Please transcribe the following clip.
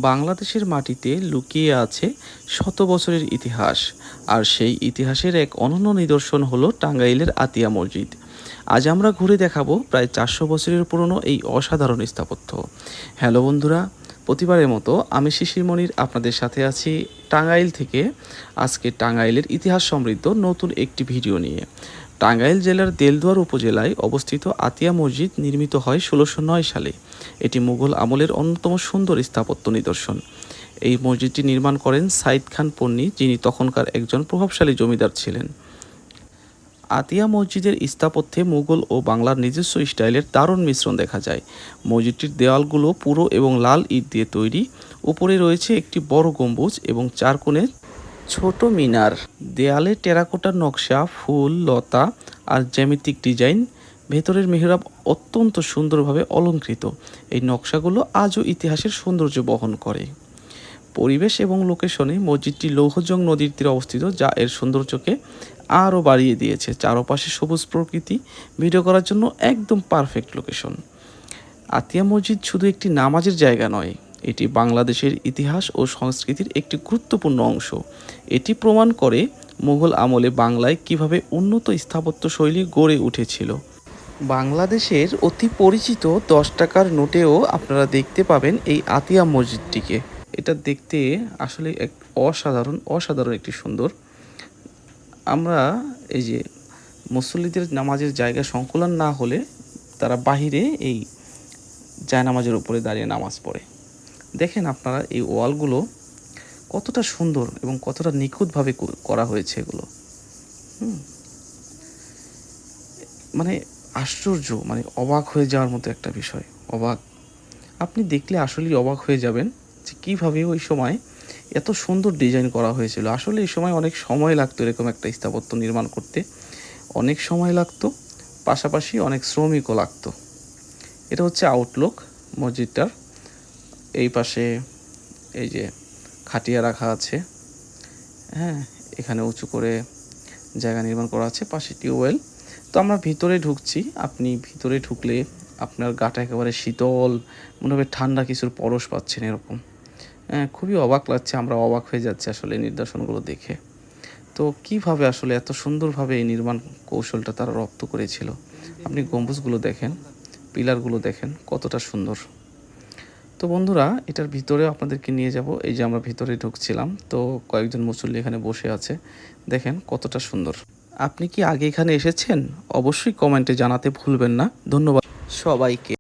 বাংলাদেশের মাটিতে লুকিয়ে আছে শত বছরের ইতিহাস, আর সেই ইতিহাসের এক অনন্য নিদর্শন হলো টাঙ্গাইলের আতিয়া মসজিদ। আজ আমরা ঘুরে দেখাবো প্রায় 400 বছরের পুরনো এই অসাধারণ স্থাপত্য। হ্যালো বন্ধুরা, প্রতিবারের মতো আমি শিশির মনির আপনাদের সাথে আছি টাঙ্গাইল থেকে। আজকে টাঙ্গাইলের ইতিহাস সমৃদ্ধ নতুন একটি ভিডিও নিয়ে। টাঙ্গাইল জেলার দেলদুয়ার উপজেলায় অবস্থিত আতিয়া মসজিদ নির্মিত হয় 1609 সালে। এটি মুঘল আমলের অন্যতম সুন্দর স্থাপত্য নিদর্শন। এই মসজিদটি নির্মাণ করেন সাইদ খান পন্নী, যিনি তখনকার একজন প্রভাবশালী জমিদার ছিলেন। আতিয়া মসজিদের স্থাপত্যে মুঘল ও বাংলার নিজস্ব স্টাইলের দারুণ মিশ্রণ দেখা যায়। মসজিদটির দেওয়ালগুলো পুরো এবং লাল ইট দিয়ে তৈরি। উপরে রয়েছে একটি বড় গম্বুজ এবং 4 কোণে ছোট মিনার। দেয়ালে টেরাকোটার নকশা, ফুল, লতা আর জ্যামিতিক ডিজাইন। ভেতরের মেহরাব অত্যন্ত সুন্দরভাবে অলঙ্কৃত। এই নকশাগুলো আজও ইতিহাসের সৌন্দর্য বহন করে। পরিবেশ এবং লোকেশনে মসজিদটি লৌহজং নদীর তীরে অবস্থিত, যা এর সৌন্দর্যকে আরও বাড়িয়ে দিয়েছে। চারপাশে সবুজ প্রকৃতি, ভিডিও করার জন্য একদম পারফেক্ট লোকেশন। আতিয়া মসজিদ শুধু একটি নামাজের জায়গা নয়, এটি বাংলাদেশের ইতিহাস ও সংস্কৃতির একটি গুরুত্বপূর্ণ অংশ। এটি প্রমাণ করে মুঘল আমলে বাংলায় কিভাবে উন্নত স্থাপত্য শৈলী গড়ে উঠেছিল। বাংলাদেশের অতি পরিচিত 10 টাকার নোটেও আপনারা দেখতে পাবেন এই আতিয়া মসজিদটিকে। এটা দেখতে আসলে এক অসাধারণ একটি সুন্দর। আমরা এই যে মুসল্লিদের নামাজের জায়গা সংকুলান না হলে তারা বাহিরে এই জায়নামাজের উপরে দাঁড়িয়ে নামাজ পড়ে। দেখেন আপনারা এই ওয়ালগুলো কতটা সুন্দর এবং কতটা নিখুঁতভাবে করা হয়েছে এগুলো। মানে আশ্চর্য, মানে অবাক হয়ে যাওয়ার মতো একটা বিষয়। অবাক, আপনি দেখলে আসলেই অবাক হয়ে যাবেন যে কীভাবে ওই সময় এত সুন্দর ডিজাইন করা হয়েছিল। আসলে এই সময় অনেক সময় লাগতো এরকম একটা স্থাপত্য নির্মাণ করতে, অনেক সময় লাগতো, পাশাপাশি অনেক শ্রমিকও লাগতো। এটা হচ্ছে আউটলুক মসজিদটার। এই পাশে এই যে খাটিয়া রাখা আছে, হ্যাঁ, এখানে উঁচু করে জায়গা নির্মাণ করা আছে, পাশে টিউবওয়েল। তো আমরা ভিতরে ঢুকছি। আপনি ভিতরে ঢুকলে আপনার গাটা একেবারে শীতল, মনে হবে ঠান্ডা কিছুর পরশ পাচ্ছেন এরকম। খুবই অবাক লাগছে, আমরা অবাক হয়ে যাচ্ছি আসলে এই নিদর্শনগুলো দেখে। তো কিভাবে আসলে এত সুন্দরভাবে এই নির্মাণ কৌশলটা তারা রপ্ত করেছিল। আপনি গম্বুজগুলো দেখেন, পিলারগুলো দেখেন কতটা সুন্দর। তো বন্ধুরা, এটার ভিতরে আপনাদেরকে নিয়ে যাব। এই যে আমরা ভিতরে ঢুকছিলাম, তো কয়েকজন মুসল্লি এখানে বসে আছে, দেখেন কতটা সুন্দর। আপনি কি আগে এখানে এসেছেন? অবশ্যই কমেন্টে জানাতে ভুলবেন না। ধন্যবাদ সবাইকে।